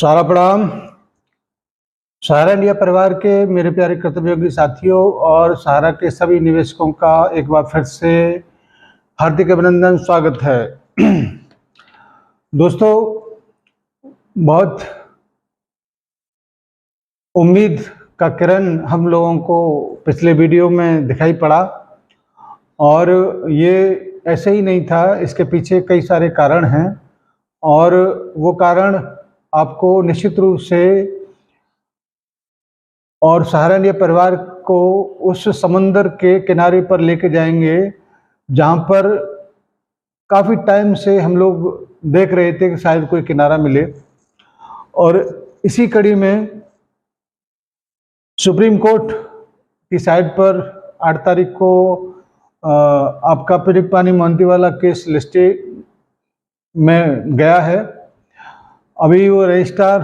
सारा प्रणाम। सहारा इंडिया परिवार के मेरे प्यारे कर्तव्ययोगी साथियों और सहारा के सभी निवेशकों का एक बार फिर से हार्दिक अभिनंदन, स्वागत है। दोस्तों, बहुत उम्मीद का किरण हम लोगों को पिछले वीडियो में दिखाई पड़ा और ये ऐसे ही नहीं था, इसके पीछे कई सारे कारण हैं और वो कारण आपको निश्चित रूप से और सहारा इंडिया परिवार को उस समुंदर के किनारे पर लेके जाएंगे जहाँ पर काफ़ी टाइम से हम लोग देख रहे थे कि शायद कोई किनारा मिले। और इसी कड़ी में सुप्रीम कोर्ट की साइट पर 8 तारीख को आपका पिरिक पानी मोहंती वाला केस लिस्टेड में गया है। अभी वो रजिस्ट्रार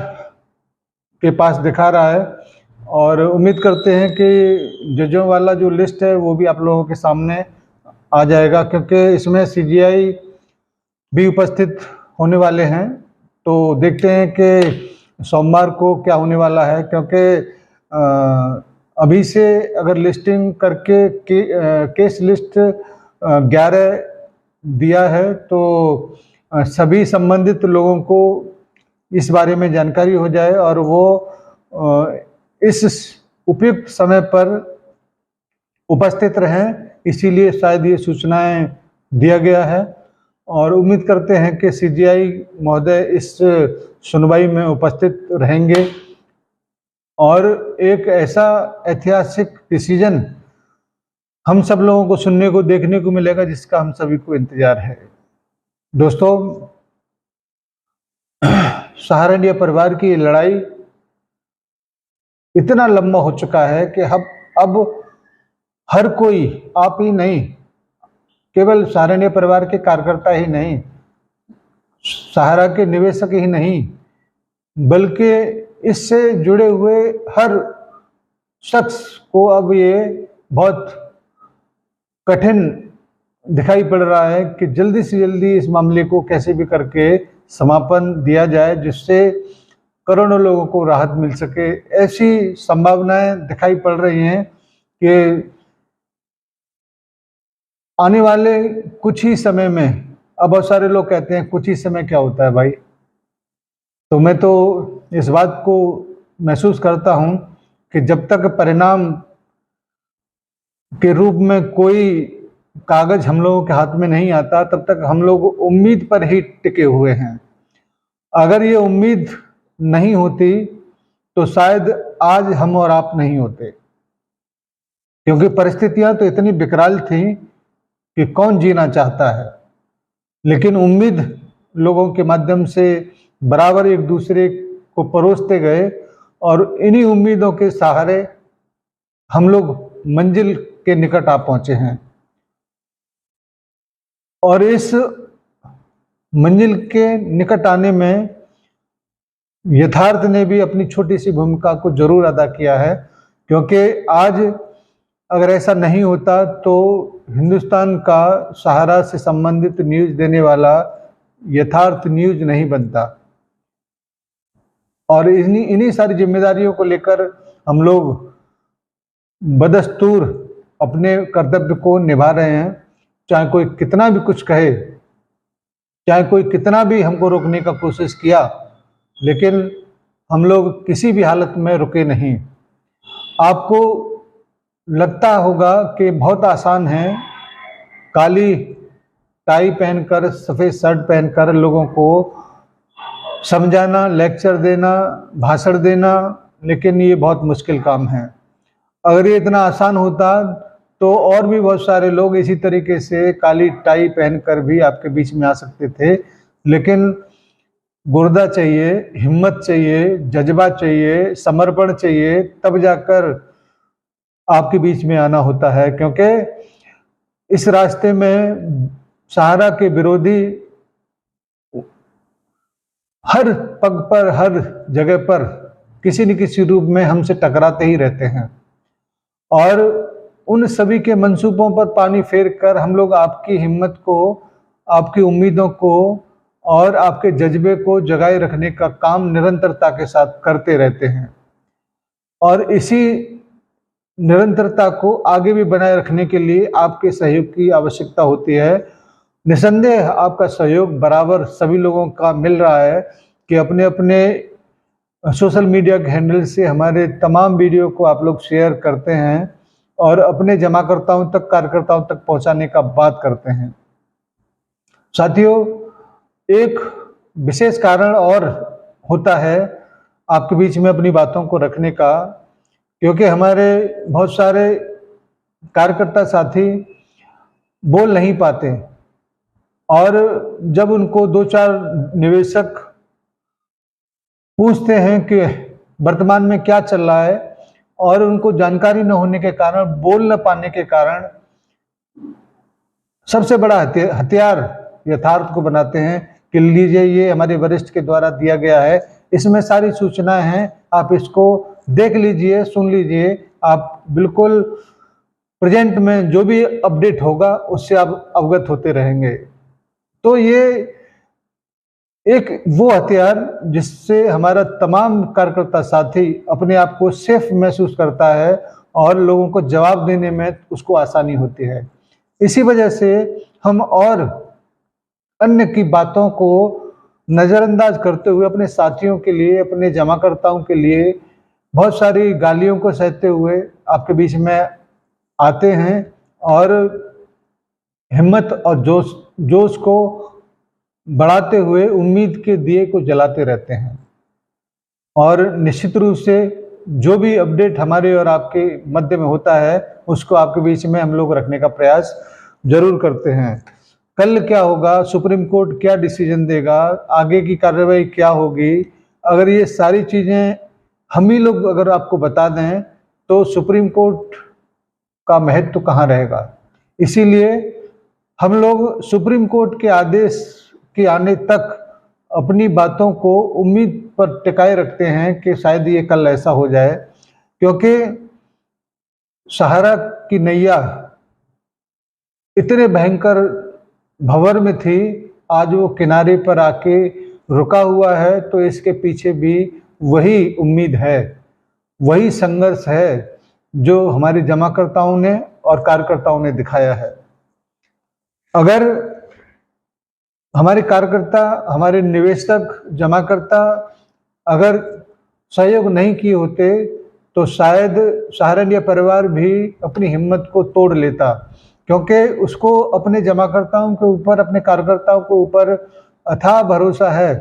के पास दिखा रहा है और उम्मीद करते हैं कि जजों वाला जो लिस्ट है वो भी आप लोगों के सामने आ जाएगा, क्योंकि इसमें सीजीआई भी उपस्थित होने वाले हैं। तो देखते हैं कि सोमवार को क्या होने वाला है, क्योंकि अभी से अगर लिस्टिंग करके केस लिस्ट 11 दिया है तो सभी संबंधित लोगों को इस बारे में जानकारी हो जाए और वो इस उपयुक्त समय पर उपस्थित रहें। इसीलिए शायद ये सूचनाएं दिया गया है और उम्मीद करते हैं कि सीजीआई महोदय इस सुनवाई में उपस्थित रहेंगे और एक ऐसा ऐतिहासिक डिसीजन हम सब लोगों को सुनने को देखने को मिलेगा जिसका हम सभी को इंतजार है। दोस्तों, सहारा इंडिया परिवार की लड़ाई इतना लंबा हो चुका है कि अब हर कोई, आप ही नहीं, केवल सहारा इंडिया परिवार के कार्यकर्ता ही नहीं, सहारा के निवेशक ही नहीं, बल्कि इससे जुड़े हुए हर शख्स को अब ये बहुत कठिन दिखाई पड़ रहा है कि जल्दी से जल्दी इस मामले को कैसे भी करके समापन दिया जाए, जिससे करोड़ों लोगों को राहत मिल सके। ऐसी संभावनाएं दिखाई पड़ रही हैं कि आने वाले कुछ ही समय में, अब बहुत सारे लोग कहते हैं कुछ ही समय क्या होता है भाई, तो मैं तो इस बात को महसूस करता हूं कि जब तक परिणाम के रूप में कोई कागज हम लोगों के हाथ में नहीं आता तब तक हम लोग उम्मीद पर ही टिके हुए हैं। अगर ये उम्मीद नहीं होती तो शायद आज हम और आप नहीं होते, क्योंकि परिस्थितियां तो इतनी विकराल थी कि कौन जीना चाहता है। लेकिन उम्मीद लोगों के माध्यम से बराबर एक दूसरे को परोसते गए और इन्हीं उम्मीदों के सहारे हम लोग मंजिल के निकट आ पहुंचे हैं और इस मंजिल के निकट आने में यथार्थ ने भी अपनी छोटी सी भूमिका को जरूर अदा किया है, क्योंकि आज अगर ऐसा नहीं होता तो हिंदुस्तान का सहारा से संबंधित न्यूज़ देने वाला यथार्थ न्यूज़ नहीं बनता। और इन्हीं सारी जिम्मेदारियों को लेकर हम लोग बदस्तूर अपने कर्तव्य को निभा रहे हैं, चाहे कोई कितना भी कुछ कहे, चाहे कोई कितना भी हमको रोकने का कोशिश किया, लेकिन हम लोग किसी भी हालत में रुके नहीं। आपको लगता होगा कि बहुत आसान है काली टाई पहनकर, सफ़ेद शर्ट पहनकर लोगों को समझाना, लेक्चर देना, भाषण देना, लेकिन ये बहुत मुश्किल काम है। अगर ये इतना आसान होता तो और भी बहुत सारे लोग इसी तरीके से काली टाई पहनकर भी आपके बीच में आ सकते थे, लेकिन गुर्दा चाहिए, हिम्मत चाहिए, जज्बा चाहिए, समर्पण चाहिए, तब जाकर आपके बीच में आना होता है। क्योंकि इस रास्ते में सहारा के विरोधी हर पग पर, हर जगह पर किसी न किसी रूप में हमसे टकराते ही रहते हैं और उन सभी के मंसूबों पर पानी फेर कर हम लोग आपकी हिम्मत को, आपकी उम्मीदों को और आपके जज्बे को जगाए रखने का काम निरंतरता के साथ करते रहते हैं। और इसी निरंतरता को आगे भी बनाए रखने के लिए आपके सहयोग की आवश्यकता होती है। निसंदेह आपका सहयोग बराबर सभी लोगों का मिल रहा है कि अपने अपने सोशल मीडिया के हैंडल से हमारे तमाम वीडियो को आप लोग शेयर करते हैं और अपने जमाकर्ताओं तक, कार्यकर्ताओं तक पहुंचाने का बात करते हैं। साथियों, एक विशेष कारण और होता है आपके बीच में अपनी बातों को रखने का, क्योंकि हमारे बहुत सारे कार्यकर्ता साथी बोल नहीं पाते और जब उनको दो चार निवेशक पूछते हैं कि वर्तमान में क्या चल रहा है और उनको जानकारी न होने के कारण, बोल न पाने के कारण सबसे बड़ा हथियार यथार्थ को बनाते हैं कि लीजिए ये हमारे वरिष्ठ के द्वारा दिया गया है, इसमें सारी सूचनाएं हैं, आप इसको देख लीजिए, सुन लीजिए, आप बिल्कुल प्रेजेंट में जो भी अपडेट होगा उससे आप अवगत होते रहेंगे। तो ये एक वो हथियार जिससे हमारा तमाम कार्यकर्ता साथी अपने आप को सेफ महसूस करता है और लोगों को जवाब देने में उसको आसानी होती है। इसी वजह से हम और अन्य की बातों को नज़रअंदाज करते हुए अपने साथियों के लिए, अपने जमाकर्ताओं के लिए बहुत सारी गालियों को सहते हुए आपके बीच में आते हैं और हिम्मत और जोश को बढ़ाते हुए उम्मीद के दिए को जलाते रहते हैं। और निश्चित रूप से जो भी अपडेट हमारे और आपके मध्य में होता है उसको आपके बीच में हम लोग रखने का प्रयास जरूर करते हैं। कल क्या होगा, सुप्रीम कोर्ट क्या डिसीजन देगा, आगे की कार्रवाई क्या होगी, अगर ये सारी चीज़ें हम ही लोग अगर आपको बता दें तो सुप्रीम कोर्ट का महत्व तो कहाँ रहेगा। इसीलिए हम लोग सुप्रीम कोर्ट के आदेश के आने तक अपनी बातों को उम्मीद पर टिकाए रखते हैं कि शायद ये कल ऐसा हो जाए, क्योंकि सहारा की नैया इतने भयंकर भंवर में थी, आज वो किनारे पर आके रुका हुआ है, तो इसके पीछे भी वही उम्मीद है, वही संघर्ष है जो हमारे जमाकर्ताओं ने और कार्यकर्ताओं ने दिखाया है। अगर हमारे कार्यकर्ता, हमारे निवेशक, जमाकर्ता अगर सहयोग नहीं किए होते तो शायद सहारनिया परिवार भी अपनी हिम्मत को तोड़ लेता, क्योंकि उसको अपने जमाकर्ताओं के ऊपर, अपने कार्यकर्ताओं के ऊपर अथाह भरोसा है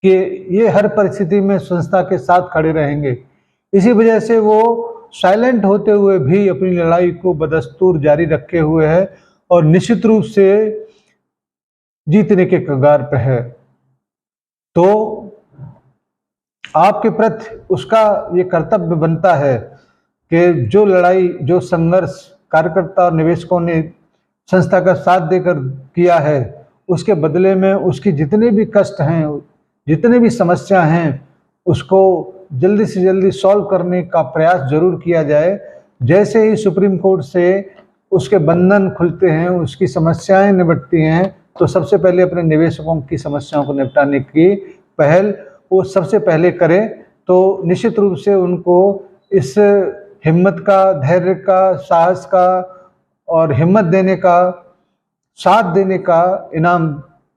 कि ये हर परिस्थिति में संस्था के साथ खड़े रहेंगे। इसी वजह से वो साइलेंट होते हुए भी अपनी लड़ाई को बदस्तूर जारी रखे हुए है और निश्चित रूप से जीतने के कगार पे है। तो आपके प्रति उसका ये कर्तव्य बनता है कि जो लड़ाई, जो संघर्ष कार्यकर्ता और निवेशकों ने संस्था का साथ देकर किया है, उसके बदले में उसकी जितने भी कष्ट हैं, जितने भी समस्या हैं, उसको जल्दी से जल्दी सॉल्व करने का प्रयास जरूर किया जाए। जैसे ही सुप्रीम कोर्ट से उसके बंधन खुलते हैं, उसकी समस्याएं निपटती हैं, तो सबसे पहले अपने निवेशकों की समस्याओं को निपटाने की पहल वो सबसे पहले करें, तो निश्चित रूप से उनको इस हिम्मत का, धैर्य का, साहस का और हिम्मत देने का, साथ देने का इनाम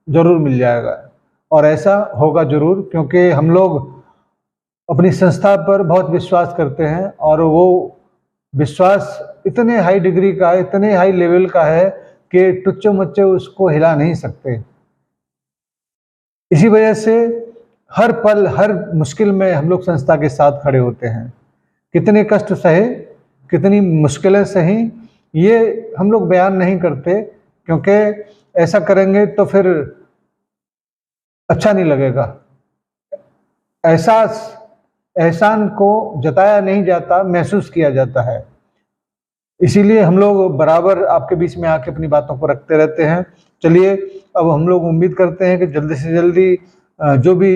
जरूर मिल जाएगा। और ऐसा होगा जरूर, क्योंकि हम लोग अपनी संस्था पर बहुत विश्वास करते हैं और वो विश्वास इतने हाई डिग्री का, इतने हाई लेवल का है कि टुच्चे मुच्चे उसको हिला नहीं सकते। इसी वजह से हर पल, हर मुश्किल में हम लोग संस्था के साथ खड़े होते हैं। कितने कष्ट सहे, कितनी मुश्किलें सही, ये हम लोग बयान नहीं करते, क्योंकि ऐसा करेंगे तो फिर अच्छा नहीं लगेगा। एहसान को जताया नहीं जाता, महसूस किया जाता है। इसीलिए हम लोग बराबर आपके बीच में आके अपनी बातों को रखते रहते हैं। चलिए, अब हम लोग उम्मीद करते हैं कि जल्दी से जल्दी जो भी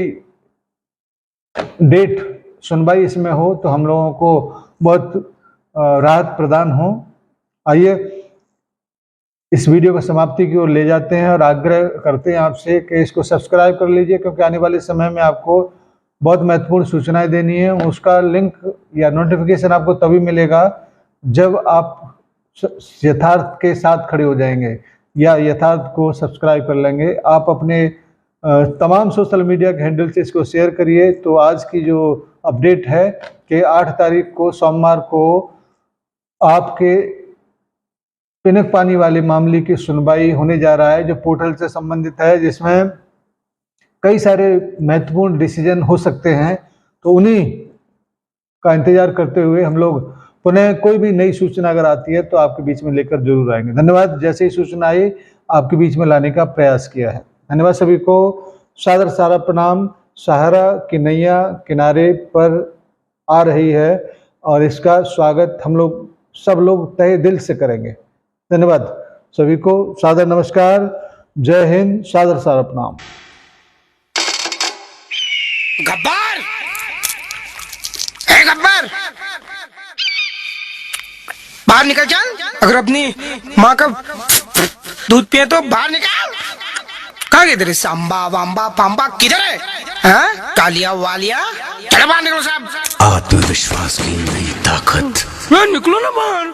डेट सुनवाई इसमें हो तो हम लोगों को बहुत राहत प्रदान हो। आइए इस वीडियो को समाप्ति की ओर ले जाते हैं और आग्रह करते हैं आपसे कि इसको सब्सक्राइब कर लीजिए, क्योंकि आने वाले समय में आपको बहुत महत्वपूर्ण सूचनाएं देनी है। उसका लिंक या नोटिफिकेशन आपको तभी मिलेगा जब आप यथार्थ के साथ खड़े हो जाएंगे या यथार्थ को सब्सक्राइब कर लेंगे। आप अपने तमाम सोशल मीडिया के हैंडल से इसको शेयर करिए। तो आज की जो अपडेट है कि 8 तारीख को सोमवार को आपके पिनक पानी वाले मामले की सुनवाई होने जा रहा है, जो पोर्टल से संबंधित है, जिसमें कई सारे महत्वपूर्ण डिसीजन हो सकते हैं। तो उन्हीं का इंतजार करते हुए हम लोग पुनः कोई भी नई सूचना अगर आती है तो आपके बीच में लेकर जरूर आएंगे। धन्यवाद। जैसे ही सूचना आई आपके बीच में लाने का प्रयास किया है। धन्यवाद सभी को। सादर सारा प्रणाम। सहारा की नैया किनारे पर आ रही है और इसका स्वागत हम लोग सब लोग तहे दिल से करेंगे। धन्यवाद सभी को। सादर नमस्कार। जय हिंद। सादर सारा प्रणाम। गब्बर, है गब्बर, बाहर निकल चल। अगर अपनी माँ का दूध पिए तो बाहर निकल। कहाँ गए तेरे सांबा वाम्बा पाम्बा, किधर है? हाँ? कालिया वालिया, चलो बाहर निकलो साहब। आत्मविश्वास की नई ताकत। निकलो ना बाहर।